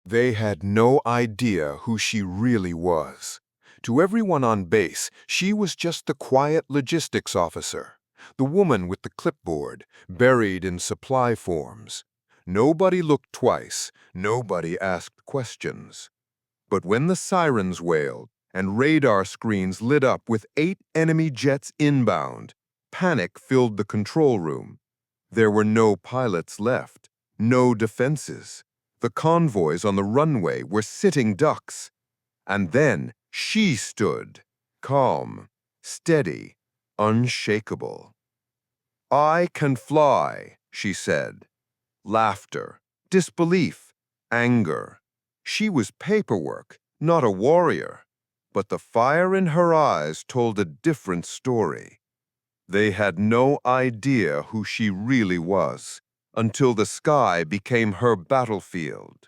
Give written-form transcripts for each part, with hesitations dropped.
They had no idea who she really was. To everyone on base, she was just the quiet logistics officer, the woman with the clipboard, buried in supply forms. Nobody looked twice, nobody asked questions. But when the sirens wailed and radar screens lit up with 8 enemy jets inbound, panic filled the control room. There were no pilots left, no defenses. The convoys on the runway were sitting ducks. And then she stood, calm, steady, unshakable. "I can fly," she said. Laughter, disbelief, anger. She was paperwork, not a warrior. But the fire in her eyes told a different story. They had no idea who she really was until the sky became her battlefield.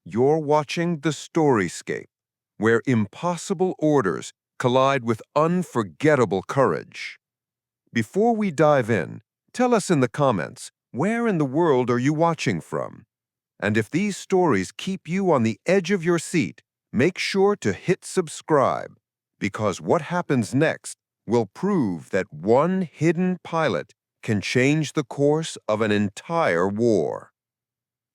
You're watching the Storyscape, where impossible orders collide with unforgettable courage. Before we dive in, tell us in the comments, where in the world are you watching from? And if these stories keep you on the edge of your seat, make sure to hit subscribe, because what happens next will prove that one hidden pilot can change the course of an entire war.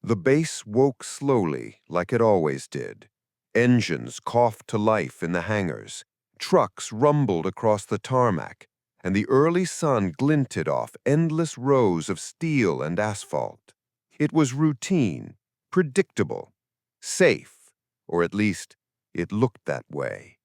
The base woke slowly, like it always did. Engines coughed to life in the hangars. Trucks rumbled across the tarmac, and the early sun glinted off endless rows of steel and asphalt. It was routine, predictable, safe, or at least it looked that way.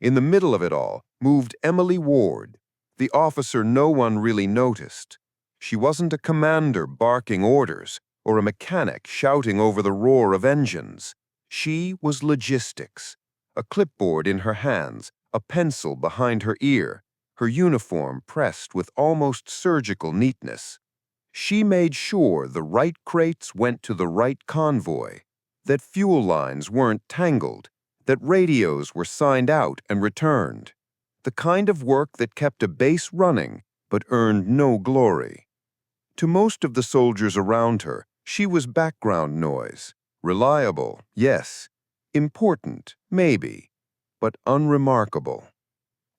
In the middle of it all moved Emily Ward, the officer no one really noticed. She wasn't a commander barking orders or a mechanic shouting over the roar of engines. She was logistics, a clipboard in her hands, a pencil behind her ear, her uniform pressed with almost surgical neatness. She made sure the right crates went to the right convoy, that fuel lines weren't tangled, that radios were signed out and returned. The kind of work that kept a base running but earned no glory. To most of the soldiers around her, she was background noise. Reliable, yes. Important, maybe. But unremarkable.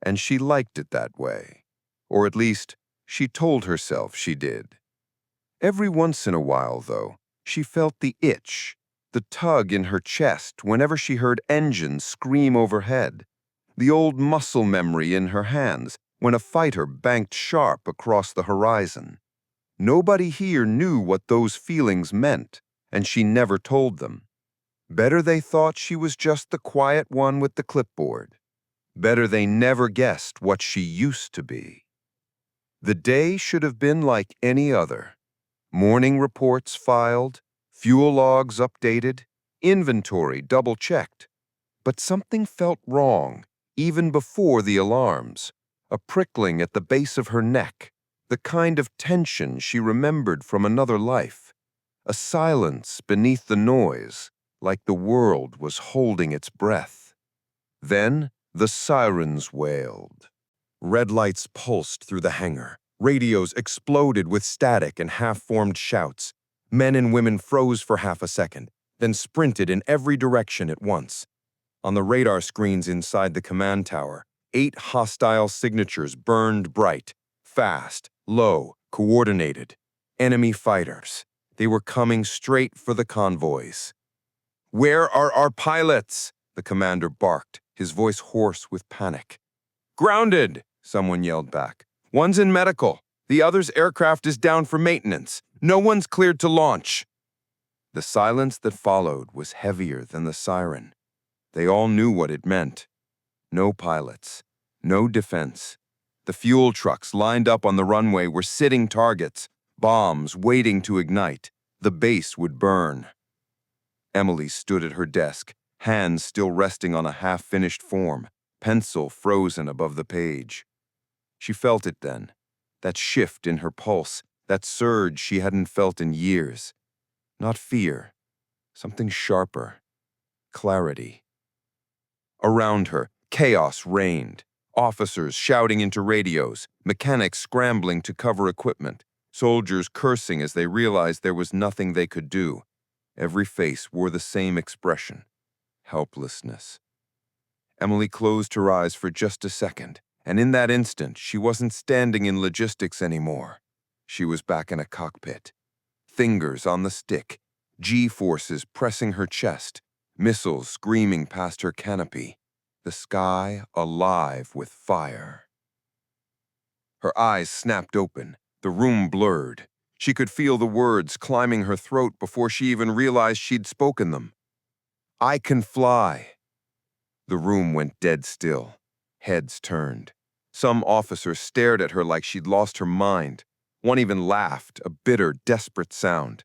And she liked it that way. Or at least, she told herself she did. Every once in a while, though, she felt the itch, the tug in her chest whenever she heard engines scream overhead, the old muscle memory in her hands when a fighter banked sharp across the horizon. Nobody here knew what those feelings meant, and she never told them. Better they thought she was just the quiet one with the clipboard. Better they never guessed what she used to be. The day should have been like any other. Morning reports filed, fuel logs updated, inventory double-checked. But something felt wrong, even before the alarms. A prickling at the base of her neck, the kind of tension she remembered from another life. A silence beneath the noise, like the world was holding its breath. Then the sirens wailed. Red lights pulsed through the hangar. Radios exploded with static and half-formed shouts. Men and women froze for half a second, then sprinted in every direction at once. On the radar screens inside the command tower, 8 hostile signatures burned bright, fast, low, coordinated. Enemy fighters. They were coming straight for the convoys. "Where are our pilots?" the commander barked, his voice hoarse with panic. "Grounded," someone yelled back. "One's in medical. The other's aircraft is down for maintenance. No one's cleared to launch." The silence that followed was heavier than the siren. They all knew what it meant. No pilots, no defense. The fuel trucks lined up on the runway were sitting targets, bombs waiting to ignite. The base would burn. Emily stood at her desk, hands still resting on a half-finished form, pencil frozen above the page. She felt it then, that shift in her pulse, that surge she hadn't felt in years. Not fear, something sharper, clarity. Around her, chaos reigned. Officers shouting into radios, mechanics scrambling to cover equipment, soldiers cursing as they realized there was nothing they could do. Every face wore the same expression: helplessness. Emily closed her eyes for just a second, and in that instant, she wasn't standing in logistics anymore. She was back in a cockpit. Fingers on the stick, G-forces pressing her chest, missiles screaming past her canopy, the sky alive with fire. Her eyes snapped open, the room blurred. She could feel the words climbing her throat before she even realized she'd spoken them. "I can fly." The room went dead still. Heads turned. Some officers stared at her like she'd lost her mind. One even laughed, a bitter, desperate sound.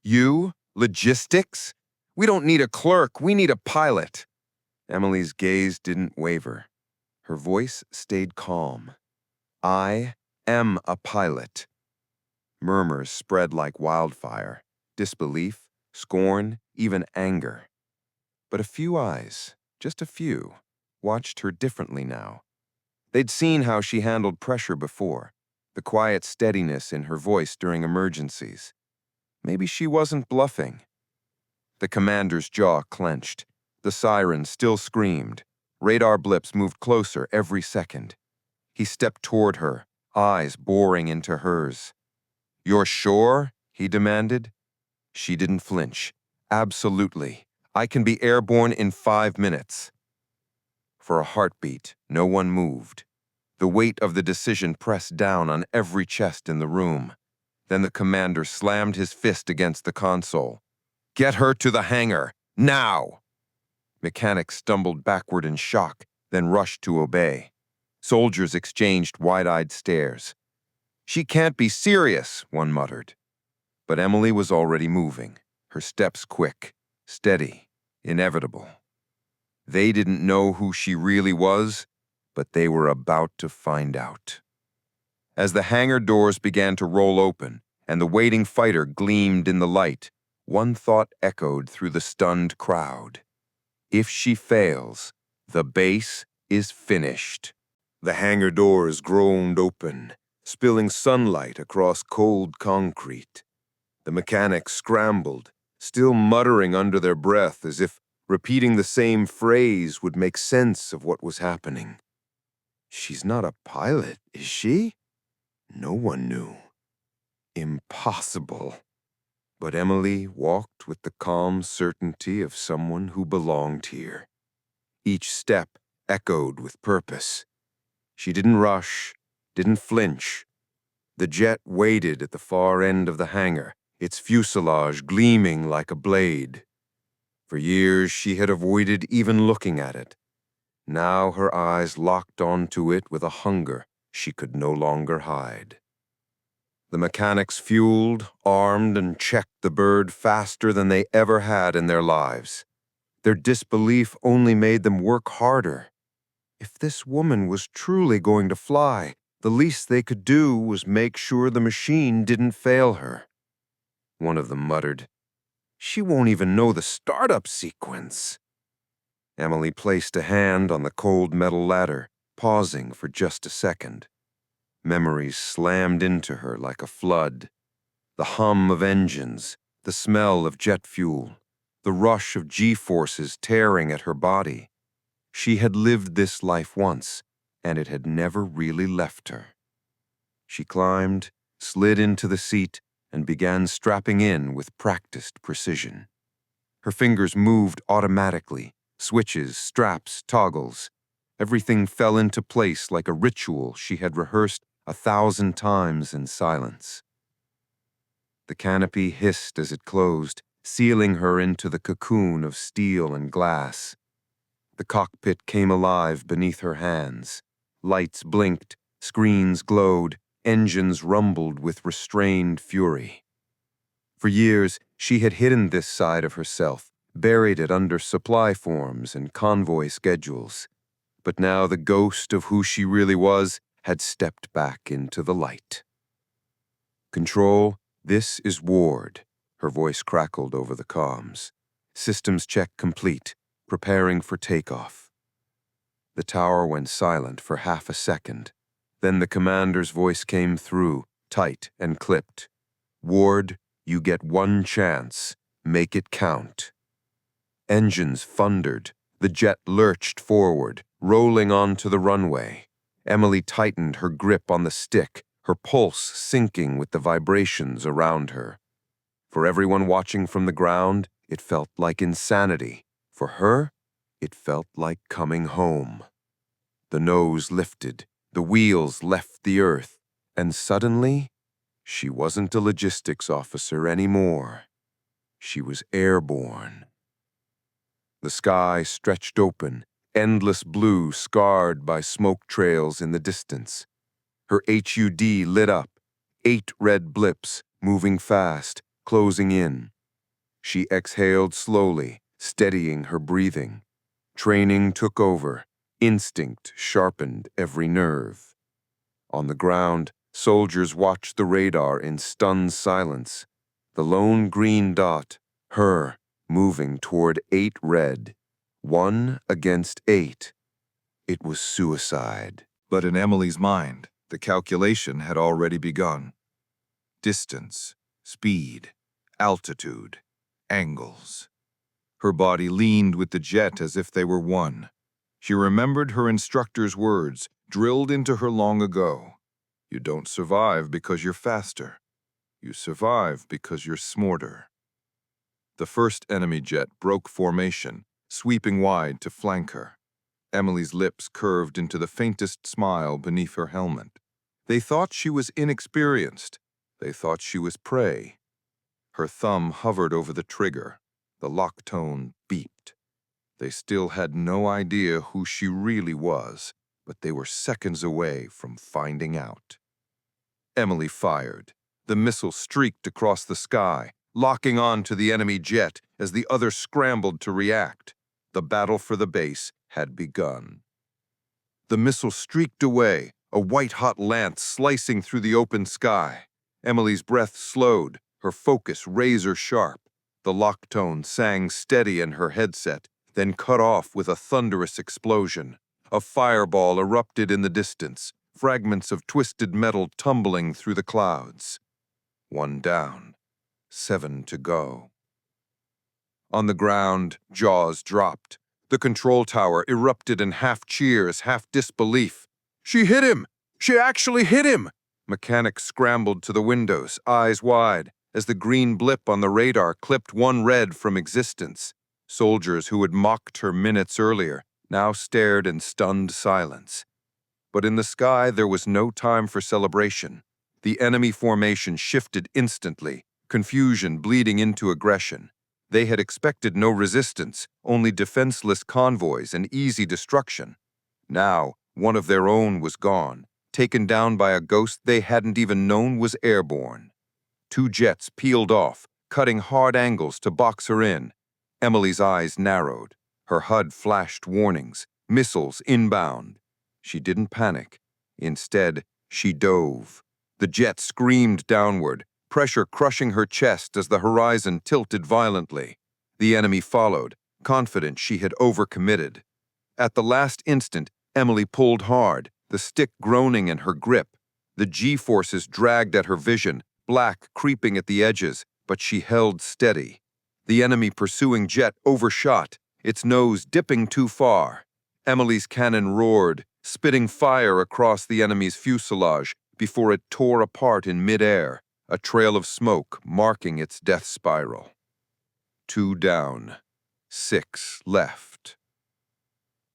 "You? Logistics? We don't need a clerk, we need a pilot." Emily's gaze didn't waver. Her voice stayed calm. "I am a pilot." Murmurs spread like wildfire. Disbelief, scorn, even anger. But a few eyes, just a few, watched her differently now. They'd seen how she handled pressure before, the quiet steadiness in her voice during emergencies. Maybe she wasn't bluffing. The commander's jaw clenched. The siren still screamed. Radar blips moved closer every second. He stepped toward her, eyes boring into hers. "You're sure?" he demanded. She didn't flinch. "Absolutely. I can be airborne in 5 minutes." For a heartbeat, no one moved. The weight of the decision pressed down on every chest in the room. Then the commander slammed his fist against the console. "Get her to the hangar, now!" Mechanics stumbled backward in shock, then rushed to obey. Soldiers exchanged wide-eyed stares. "She can't be serious," one muttered. But Emily was already moving, her steps quick, steady, inevitable. They didn't know who she really was, but they were about to find out. As the hangar doors began to roll open and the waiting fighter gleamed in the light, one thought echoed through the stunned crowd. If she fails, the base is finished. The hangar doors groaned open, spilling sunlight across cold concrete. The mechanics scrambled, still muttering under their breath as if repeating the same phrase would make sense of what was happening. "She's not a pilot, is she?" No one knew. Impossible. But Emily walked with the calm certainty of someone who belonged here. Each step echoed with purpose. She didn't rush, didn't flinch. The jet waited at the far end of the hangar, its fuselage gleaming like a blade. For years she had avoided even looking at it. Now her eyes locked onto it with a hunger she could no longer hide. The mechanics fueled, armed, and checked the bird faster than they ever had in their lives. Their disbelief only made them work harder. If this woman was truly going to fly, the least they could do was make sure the machine didn't fail her. One of them muttered, "She won't even know the startup sequence." Emily placed a hand on the cold metal ladder, pausing for just a second. Memories slammed into her like a flood. The hum of engines, the smell of jet fuel, the rush of G-forces tearing at her body. She had lived this life once, and it had never really left her. She climbed, slid into the seat, and began strapping in with practiced precision. Her fingers moved automatically, switches, straps, toggles. Everything fell into place like a ritual she had rehearsed 1,000 times in silence. The canopy hissed as it closed, sealing her into the cocoon of steel and glass. The cockpit came alive beneath her hands. Lights blinked, screens glowed, engines rumbled with restrained fury. For years, she had hidden this side of herself, buried it under supply forms and convoy schedules. But now the ghost of who she really was had stepped back into the light. "Control, this is Ward," her voice crackled over the comms. "Systems check complete, preparing for takeoff." The tower went silent for half a second. Then the commander's voice came through, tight and clipped. "Ward, you get one chance. Make it count. Engines thundered. The jet lurched forward, rolling onto the runway. Emily tightened her grip on the stick, her pulse sinking with the vibrations around her. For everyone watching from the ground, it felt like insanity. For her, it felt like coming home. The nose lifted, the wheels left the earth, and suddenly, she wasn't a logistics officer anymore. She was airborne. The sky stretched open, endless blue scarred by smoke trails in the distance. Her HUD lit up, 8 red blips, moving fast, closing in. She exhaled slowly, steadying her breathing. Training took over. Instinct sharpened every nerve. On the ground, soldiers watched the radar in stunned silence. The lone green dot, her, moving toward 8 red. 1 against 8. It was suicide. But in Emily's mind, the calculation had already begun. Distance, speed, altitude, angles. Her body leaned with the jet as if they were one. She remembered her instructor's words, drilled into her long ago. You don't survive because you're faster. You survive because you're smarter. The first enemy jet broke formation, sweeping wide to flank her. Emily's lips curved into the faintest smile beneath her helmet. They thought she was inexperienced. They thought she was prey. Her thumb hovered over the trigger. The lock tone beeped. They still had no idea who she really was, but they were seconds away from finding out. Emily fired. The missile streaked across the sky, locking on to the enemy jet as the other scrambled to react. The battle for the base had begun. The missile streaked away, a white-hot lance slicing through the open sky. Emily's breath slowed, her focus razor-sharp. The lock tone sang steady in her headset, then cut off with a thunderous explosion. A fireball erupted in the distance, fragments of twisted metal tumbling through the clouds. 1 down, 7 to go. On the ground, jaws dropped. The control tower erupted in half cheers, half disbelief. She hit him! She actually hit him! Mechanics scrambled to the windows, eyes wide, as the green blip on the radar clipped 1 red from existence. Soldiers who had mocked her minutes earlier now stared in stunned silence. But in the sky there was no time for celebration. The enemy formation shifted instantly, confusion bleeding into aggression. They had expected no resistance, only defenseless convoys and easy destruction. Now, one of their own was gone, taken down by a ghost they hadn't even known was airborne. 2 jets peeled off, cutting hard angles to box her in. Emily's eyes narrowed. Her HUD flashed warnings, missiles inbound. She didn't panic. Instead, she dove. The jet screamed downward, pressure crushing her chest as the horizon tilted violently. The enemy followed, confident she had overcommitted. At the last instant, Emily pulled hard, the stick groaning in her grip. The G-forces dragged at her vision, black creeping at the edges, but she held steady. The enemy pursuing jet overshot, its nose dipping too far. Emily's cannon roared, spitting fire across the enemy's fuselage before it tore apart in midair, a trail of smoke marking its death spiral. 2 down, 6 left.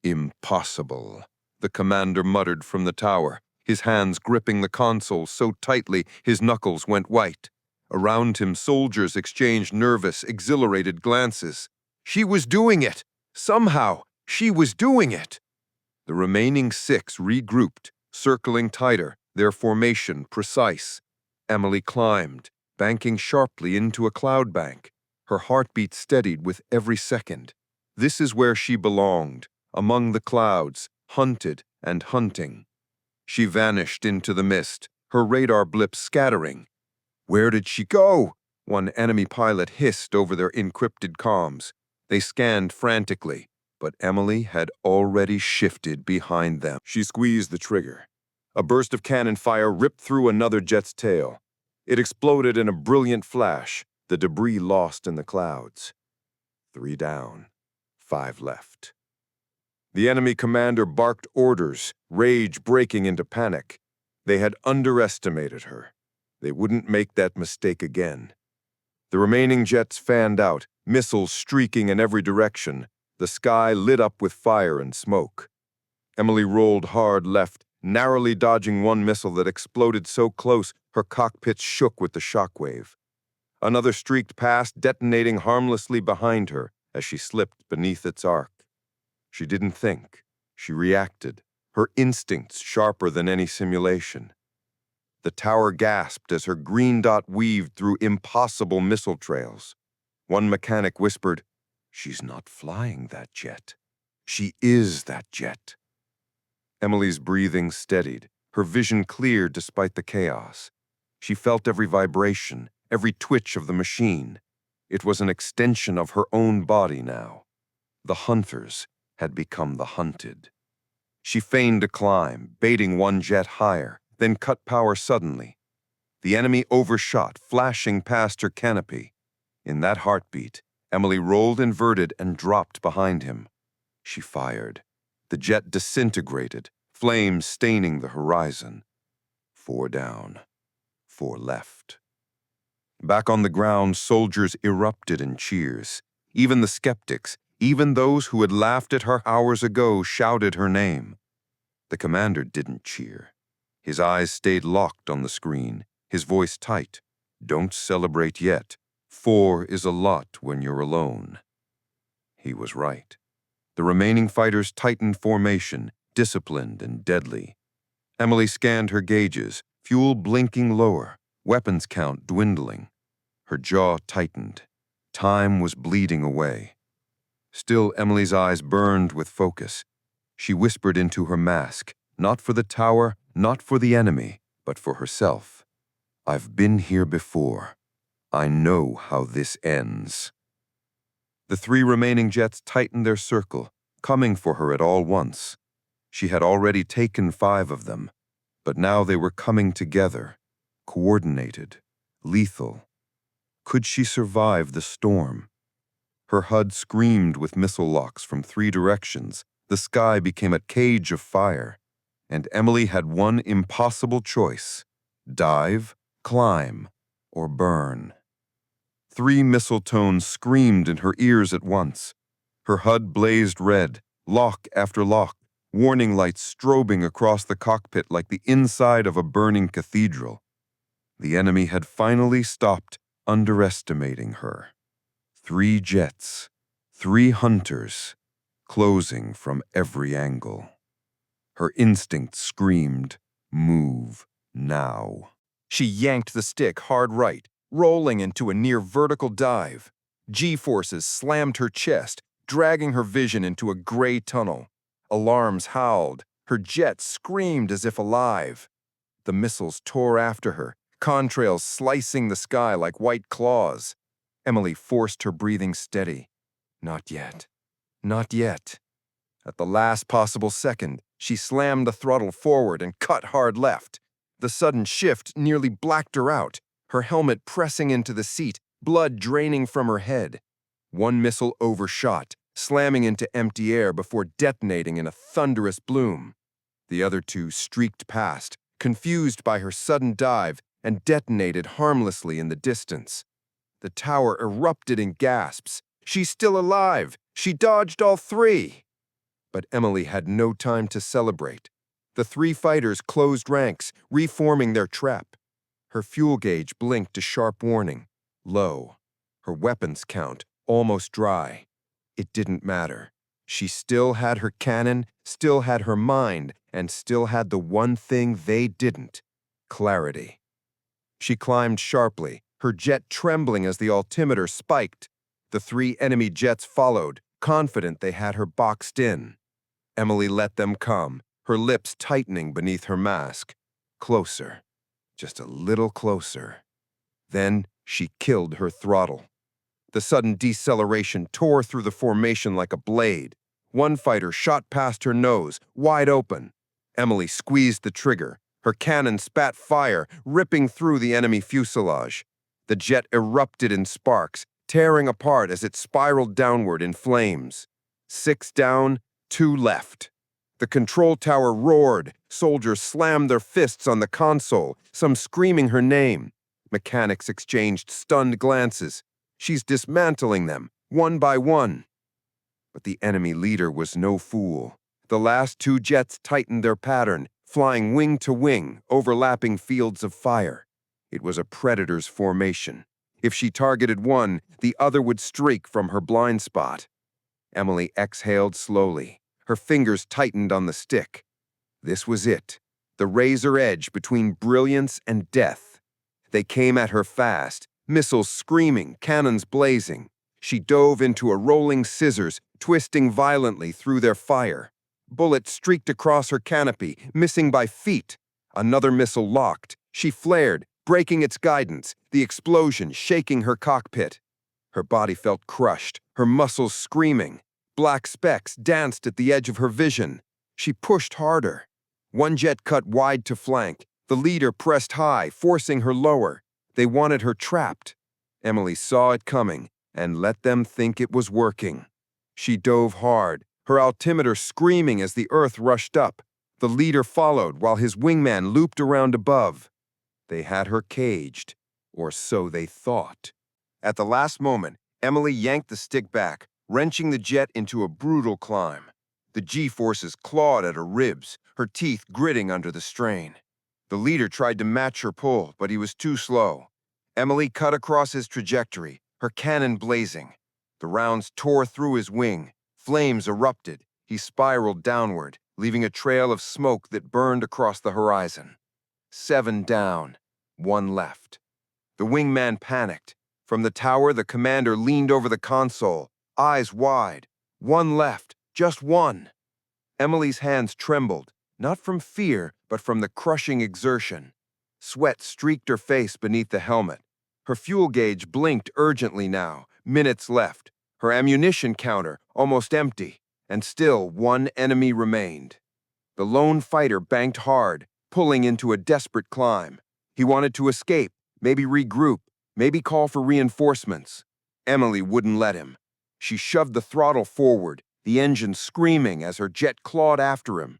Impossible, the commander muttered from the tower, his hands gripping the console so tightly his knuckles went white. Around him, soldiers exchanged nervous, exhilarated glances. She was doing it! Somehow, she was doing it! The remaining 6 regrouped, circling tighter, their formation precise. Emily climbed, banking sharply into a cloud bank. Her heartbeat steadied with every second. This is where she belonged, among the clouds, hunted and hunting. She vanished into the mist, her radar blip scattering. Where did she go? One enemy pilot hissed over their encrypted comms. They scanned frantically, but Emily had already shifted behind them. She squeezed the trigger. A burst of cannon fire ripped through another jet's tail. It exploded in a brilliant flash. the debris lost in the clouds. 3 down, 5 left. The enemy commander barked orders, rage breaking into panic. They had underestimated her. They wouldn't make that mistake again. The remaining jets fanned out, missiles streaking in every direction. The sky lit up with fire and smoke. Emily rolled hard left, narrowly dodging one missile that exploded so close her cockpit shook with the shockwave. Another streaked past, detonating harmlessly behind her as she slipped beneath its arc. She didn't think. She reacted, her instincts sharper than any simulation. The tower gasped as her green dot weaved through impossible missile trails. One mechanic whispered, "She's not flying that jet. She is that jet." Emily's breathing steadied, her vision clear despite the chaos. She felt every vibration, every twitch of the machine. It was an extension of her own body now. The hunters had become the hunted. She feigned a climb, baiting one jet higher, then cut power suddenly. The enemy overshot, flashing past her canopy. In that heartbeat, Emily rolled inverted and dropped behind him. She fired. The jet disintegrated, flames staining the horizon. 4 down, 4 left. Back on the ground, soldiers erupted in cheers. Even the skeptics, even those who had laughed at her hours ago, shouted her name. The commander didn't cheer. His eyes stayed locked on the screen, his voice tight. "Don't celebrate yet. 4 is a lot when you're alone." He was right. The remaining fighters tightened formation, disciplined and deadly. Emily scanned her gauges, fuel blinking lower, weapons count dwindling. Her jaw tightened. Time was bleeding away. Still, Emily's eyes burned with focus. She whispered into her mask, not for the tower, not for the enemy, but for herself. "I've been here before. I know how this ends." The 3 remaining jets tightened their circle, coming for her at all once. She had already taken 5 of them, but now they were coming together, coordinated, lethal. Could she survive the storm? Her HUD screamed with missile locks from 3 directions. The sky became a cage of fire, and Emily had one impossible choice: dive, climb, or burn. 3 missile tones screamed in her ears at once. Her HUD blazed red, lock after lock, warning lights strobing across the cockpit like the inside of a burning cathedral. The enemy had finally stopped underestimating her. 3 jets, 3 hunters, closing from every angle. Her instinct screamed, "Move now." She yanked the stick hard right, rolling into a near vertical dive. G-forces slammed her chest, dragging her vision into a gray tunnel. Alarms howled. Her jet screamed as if alive. The missiles tore after her, contrails slicing the sky like white claws. Emily forced her breathing steady. Not yet. Not yet. At the last possible second, she slammed the throttle forward and cut hard left. The sudden shift nearly blacked her out, her helmet pressing into the seat, blood draining from her head. One missile overshot, slamming into empty air before detonating in a thunderous bloom. The other 2 streaked past, confused by her sudden dive, and detonated harmlessly in the distance. The tower erupted in gasps. "She's still alive! She dodged all 3!" But Emily had no time to celebrate. The 3 fighters closed ranks, reforming their trap. Her fuel gauge blinked a sharp warning. Low. Her weapons count almost dry. It didn't matter. She still had her cannon, still had her mind, and still had the one thing they didn't: clarity. She climbed sharply, her jet trembling as the altimeter spiked. The 3 enemy jets followed, confident they had her boxed in. Emily let them come, her lips tightening beneath her mask. Closer. Just a little closer. Then she killed her throttle. The sudden deceleration tore through the formation like a blade. One fighter shot past her nose, wide open. Emily squeezed the trigger. Her cannon spat fire, ripping through the enemy fuselage. The jet erupted in sparks, tearing apart as it spiraled downward in flames. 6 down, 2 left. The control tower roared. Soldiers slammed their fists on the console, some screaming her name. Mechanics exchanged stunned glances. She's dismantling them, one by one. But the enemy leader was no fool. The last 2 jets tightened their pattern, flying wing to wing, overlapping fields of fire. It was a predator's formation. If she targeted one, the other would streak from her blind spot. Emily exhaled slowly. Her fingers tightened on the stick. This was it, the razor edge between brilliance and death. They came at her fast, missiles screaming, cannons blazing. She dove into a rolling scissors, twisting violently through their fire. Bullets streaked across her canopy, missing by feet. Another missile locked. She flared, breaking its guidance, the explosion shaking her cockpit. Her body felt crushed, her muscles screaming. Black specks danced at the edge of her vision. She pushed harder. One jet cut wide to flank. The leader pressed high, forcing her lower. They wanted her trapped. Emily saw it coming and let them think it was working. She dove hard, her altimeter screaming as the Earth rushed up. The leader followed while his wingman looped around above. They had her caged, or so they thought. At the last moment, Emily yanked the stick back, wrenching the jet into a brutal climb. The G-forces clawed at her ribs, her teeth gritting under the strain. The leader tried to match her pull, but he was too slow. Emily cut across his trajectory, her cannon blazing. The rounds tore through his wing. Flames erupted. He spiraled downward, leaving a trail of smoke that burned across the horizon. 7 down, 1 left. The wingman panicked. From the tower, the commander leaned over the console, eyes wide. 1 left, just 1. Emily's hands trembled, not from fear, but from the crushing exertion. Sweat streaked her face beneath the helmet. Her fuel gauge blinked urgently now, minutes left. Her ammunition counter almost empty, and still 1 enemy remained. The lone fighter banked hard, pulling into a desperate climb. He wanted to escape, maybe regroup, maybe call for reinforcements. Emily wouldn't let him. She shoved the throttle forward, the engine screaming as her jet clawed after him.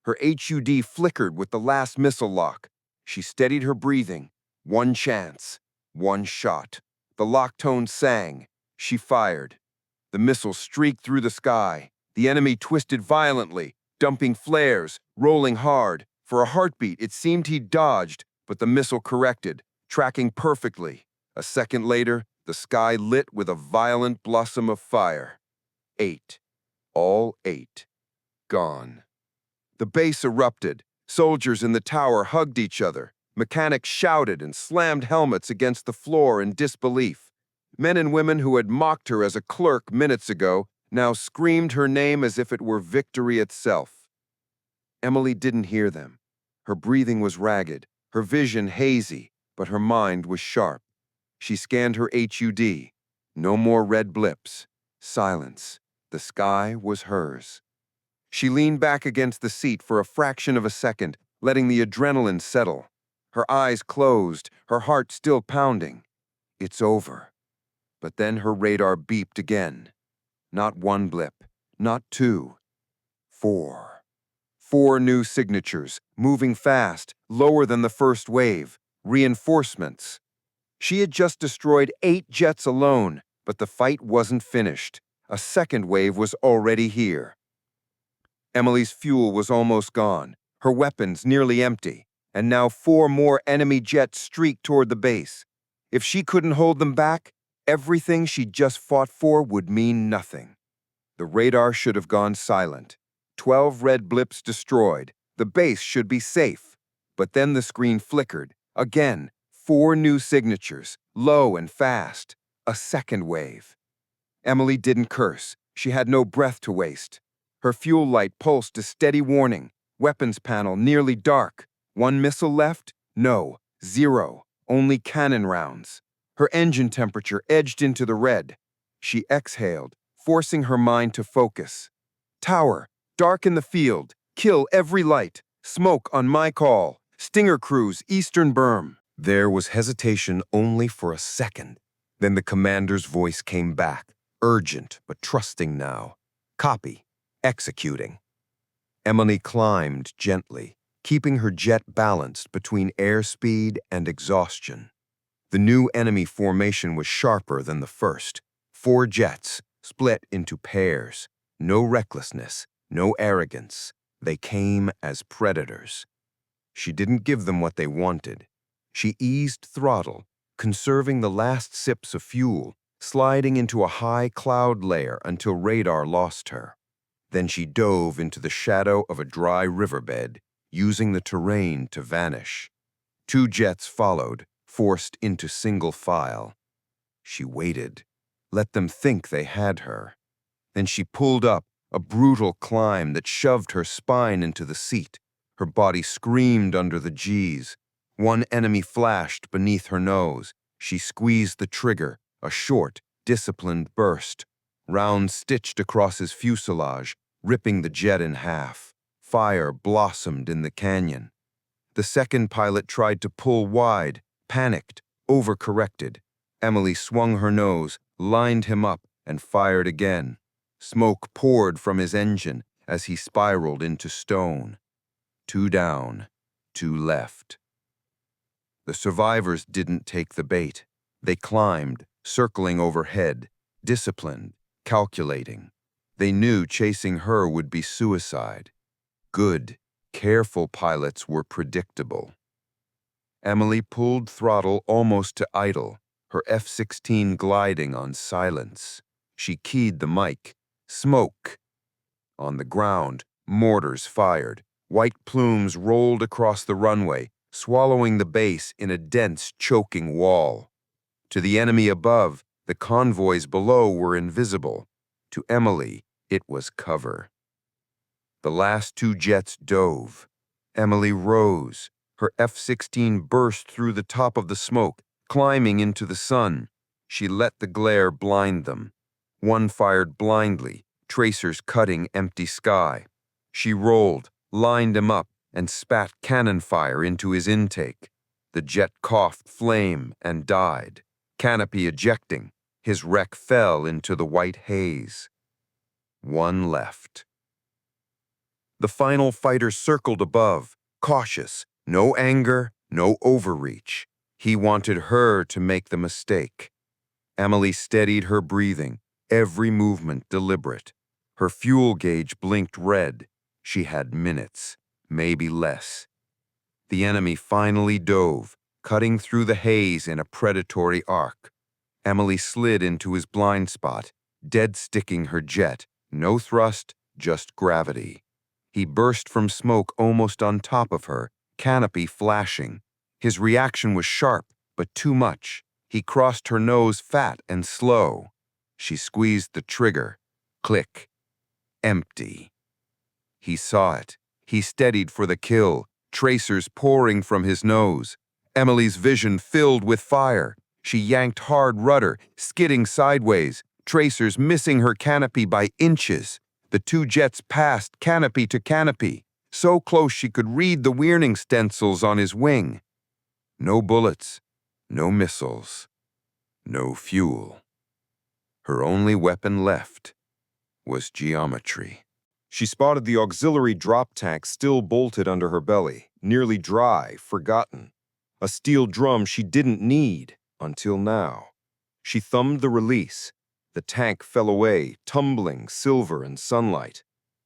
Her HUD flickered with the last missile lock. She steadied her breathing. 1 chance, 1 shot. The lock tone sang. She fired. The missile streaked through the sky. The enemy twisted violently, dumping flares, rolling hard. For a heartbeat, it seemed he dodged, but the missile corrected, tracking perfectly. A second later, the sky lit with a violent blossom of fire. 8. All 8. Gone. The base erupted. Soldiers in the tower hugged each other. Mechanics shouted and slammed helmets against the floor in disbelief. Men and women who had mocked her as a clerk minutes ago now screamed her name as if it were victory itself. Emily didn't hear them. Her breathing was ragged, her vision hazy, but her mind was sharp. She scanned her HUD. No more red blips. Silence. The sky was hers. She leaned back against the seat for a fraction of a second, letting the adrenaline settle. Her eyes closed, her heart still pounding. It's over. But then her radar beeped again. Not 1 blip, not 2. 4. 4 new signatures, moving fast, lower than the first wave. Reinforcements. She had just destroyed 8 jets alone, but the fight wasn't finished. A second wave was already here. Emily's fuel was almost gone, her weapons nearly empty, and now 4 more enemy jets streaked toward the base. If she couldn't hold them back, everything she'd just fought for would mean nothing. The radar should have gone silent. 12 red blips destroyed. The base should be safe. But then the screen flickered. Again, 4 new signatures, low and fast. A second wave. Emily didn't curse. She had no breath to waste. Her fuel light pulsed a steady warning. Weapons panel nearly dark. 1 missile left? No. 0. Only cannon rounds. Her engine temperature edged into the red. She exhaled, forcing her mind to focus. Tower, darken the field. Kill every light. Smoke on my call. Stinger crews, eastern berm. There was hesitation only for a second. Then the commander's voice came back, urgent but trusting now. Copy. Executing. Emily climbed gently, keeping her jet balanced between airspeed and exhaustion. The new enemy formation was sharper than the first. 4 jets, split into pairs. No recklessness, no arrogance. They came as predators. She didn't give them what they wanted. She eased throttle, conserving the last sips of fuel, sliding into a high cloud layer until radar lost her. Then she dove into the shadow of a dry riverbed, using the terrain to vanish. 2 jets followed, forced into single file. She waited, let them think they had her. Then she pulled up, a brutal climb that shoved her spine into the seat. Her body screamed under the G's. One enemy flashed beneath her nose. She squeezed the trigger, a short, disciplined burst. Rounds stitched across his fuselage, ripping the jet in half. Fire blossomed in the canyon. The second pilot tried to pull wide, panicked, overcorrected. Emily swung her nose, lined him up, and fired again. Smoke poured from his engine as he spiraled into stone. 2 down, 2 left. The survivors didn't take the bait. They climbed, circling overhead, disciplined, calculating. They knew chasing her would be suicide. Good, careful pilots were predictable. Emily pulled throttle almost to idle, her F-16 gliding on silence. She keyed the mic. Smoke. On the ground, mortars fired. White plumes rolled across the runway, swallowing the base in a dense, choking wall. To the enemy above, the convoys below were invisible. To Emily, it was cover. The last 2 jets dove. Emily rose. Her F-16 burst through the top of the smoke, climbing into the sun. She let the glare blind them. One fired blindly, tracers cutting empty sky. She rolled, lined him up, and spat cannon fire into his intake. The jet coughed flame and died, canopy ejecting. His wreck fell into the white haze. 1 left. The final fighter circled above, cautious, no anger, no overreach. He wanted her to make the mistake. Emily steadied her breathing, every movement deliberate. Her fuel gauge blinked red. She had minutes, maybe less. The enemy finally dove, cutting through the haze in a predatory arc. Emily slid into his blind spot, dead-sticking her jet. No thrust, just gravity. He burst from smoke almost on top of her, canopy flashing. His reaction was sharp, but too much. He crossed her nose fat and slow. She squeezed the trigger. Click. Empty. He saw it. He steadied for the kill, tracers pouring from his nose. Emily's vision filled with fire. She yanked hard rudder, skidding sideways, tracers missing her canopy by inches. The 2 jets passed canopy to canopy, so close she could read the warning stencils on his wing. No bullets, no missiles, no fuel. Her only weapon left was geometry. She spotted the auxiliary drop tank still bolted under her belly, nearly dry, forgotten. A steel drum she didn't need until now. She thumbed the release. The tank fell away, tumbling silver in sunlight.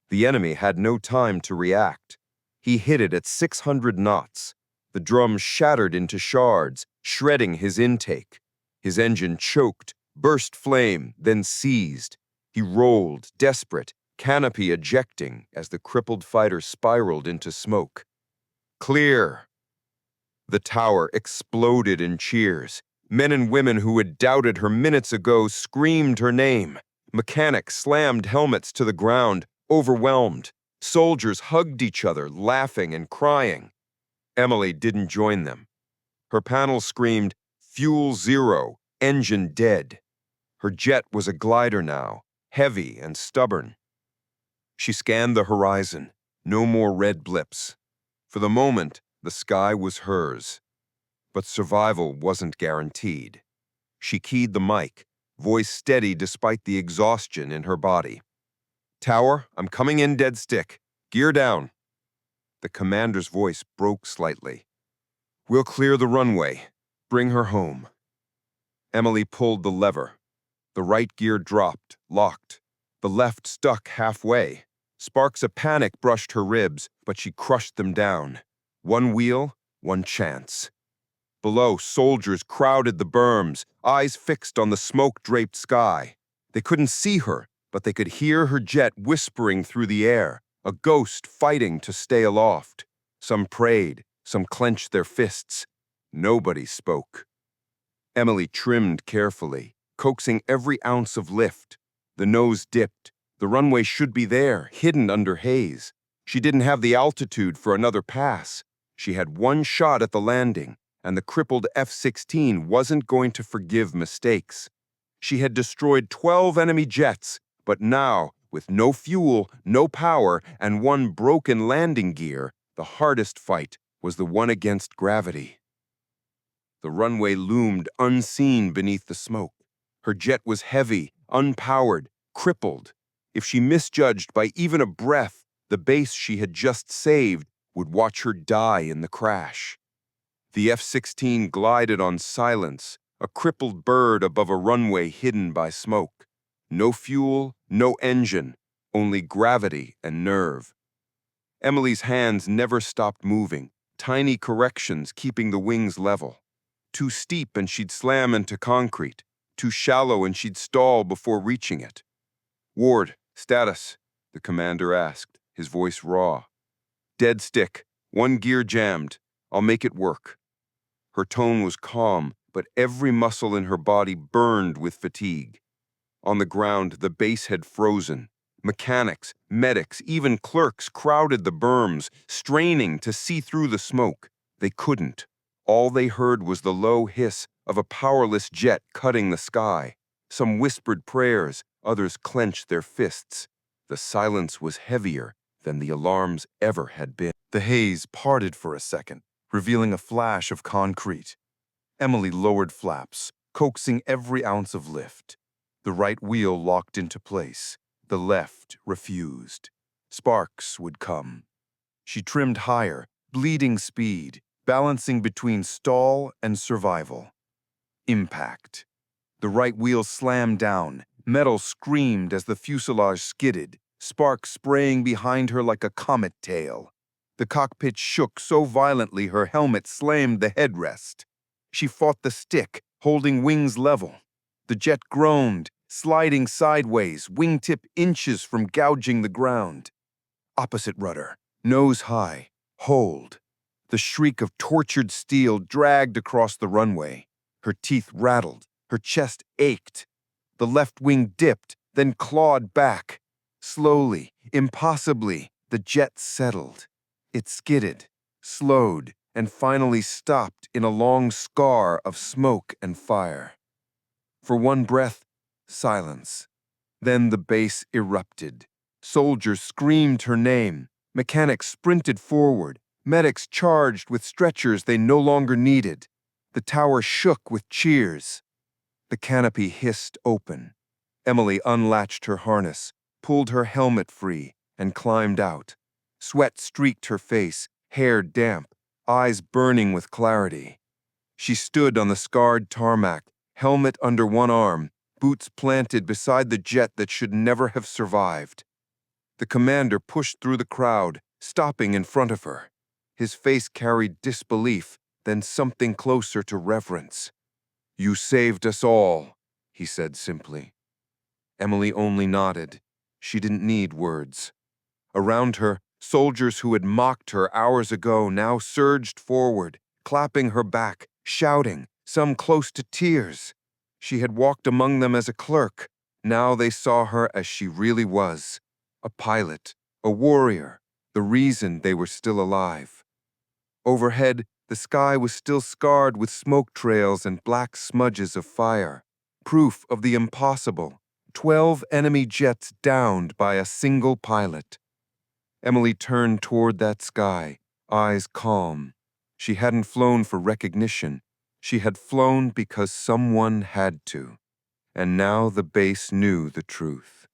The enemy had no time to react. He hit it at 600 knots. The drum shattered into shards, shredding his intake. His engine choked, burst flame, then seized. He rolled, desperate, canopy ejecting as the crippled fighter spiraled into smoke. Clear! The tower exploded in cheers. Men and women who had doubted her minutes ago screamed her name. Mechanics slammed helmets to the ground, overwhelmed. Soldiers hugged each other, laughing and crying. Emily didn't join them. Her panel screamed, "Fuel zero, engine dead." Her jet was a glider now, heavy and stubborn. She scanned the horizon. No more red blips. For the moment, the sky was hers. But survival wasn't guaranteed. She keyed the mic, voice steady despite the exhaustion in her body. "Tower, I'm coming in dead stick. Gear down." The commander's voice broke slightly. "We'll clear the runway. Bring her home." Emily pulled the lever. The right gear dropped, locked. The left stuck halfway. Sparks of panic brushed her ribs, but she crushed them down. One wheel, one chance. Below, soldiers crowded the berms, eyes fixed on the smoke-draped sky. They couldn't see her, but they could hear her jet whispering through the air, a ghost fighting to stay aloft. Some prayed, some clenched their fists. Nobody spoke. Emily trimmed carefully, coaxing every ounce of lift. The nose dipped. The runway should be there, hidden under haze. She didn't have the altitude for another pass. She had one shot at the landing, and the crippled F-16 wasn't going to forgive mistakes. She had destroyed 12 enemy jets, but now, with no fuel, no power, and one broken landing gear, the hardest fight was the one against gravity. The runway loomed unseen beneath the smoke. Her jet was heavy, unpowered, crippled. If she misjudged by even a breath, the base she had just saved would watch her die in the crash. The F-16 glided on silence, a crippled bird above a runway hidden by smoke. No fuel, no engine, only gravity and nerve. Emily's hands never stopped moving, tiny corrections keeping the wings level. Too steep and she'd slam into concrete. Too shallow and she'd stall before reaching it. "Ward, status," the commander asked, his voice raw. "Dead stick, one gear jammed. I'll make it work." Her tone was calm, but every muscle in her body burned with fatigue. On the ground, the base had frozen. Mechanics, medics, even clerks crowded the berms, straining to see through the smoke. They couldn't. All they heard was the low hiss of a powerless jet cutting the sky. Some whispered prayers, others clenched their fists. The silence was heavier than the alarms ever had been. The haze parted for a second, revealing a flash of concrete. Emily lowered flaps, coaxing every ounce of lift. The right wheel locked into place. The left refused. Sparks would come. She trimmed higher, bleeding speed, balancing between stall and survival. Impact. The right wheel slammed down. Metal screamed as the fuselage skidded, sparks spraying behind her like a comet tail. The cockpit shook so violently her helmet slammed the headrest. She fought the stick, holding wings level. The jet groaned, sliding sideways, wingtip inches from gouging the ground. Opposite rudder, nose high, hold. The shriek of tortured steel dragged across the runway. Her teeth rattled, her chest ached. The left wing dipped, then clawed back. Slowly, impossibly, the jet settled. It skidded, slowed, and finally stopped in a long scar of smoke and fire. For one breath, silence. Then the base erupted. Soldiers screamed her name. Mechanics sprinted forward. Medics charged with stretchers they no longer needed. The tower shook with cheers. The canopy hissed open. Emily unlatched her harness, pulled her helmet free, and climbed out. Sweat streaked her face, hair damp, eyes burning with clarity. She stood on the scarred tarmac, helmet under one arm, boots planted beside the jet that should never have survived. The commander pushed through the crowd, stopping in front of her. His face carried disbelief, then something closer to reverence. "You saved us all," he said simply. Emily only nodded. She didn't need words. Around her, soldiers who had mocked her hours ago now surged forward, clapping her back, shouting, some close to tears. She had walked among them as a clerk. Now they saw her as she really was, a pilot, a warrior, the reason they were still alive. Overhead, the sky was still scarred with smoke trails and black smudges of fire, proof of the impossible. 12 enemy jets downed by a single pilot. Emily turned toward that sky, eyes calm. She hadn't flown for recognition. She had flown because someone had to. And now the base knew the truth.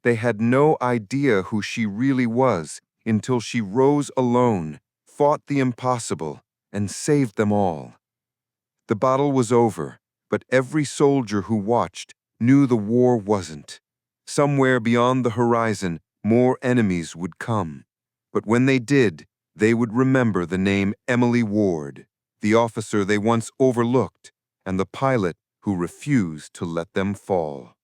They had no idea who she really was until she rose alone, fought the impossible, and saved them all. The battle was over, but every soldier who watched knew the war wasn't. Somewhere beyond the horizon, more enemies would come. But when they did, they would remember the name Emily Ward, the officer they once overlooked, and the pilot who refused to let them fall.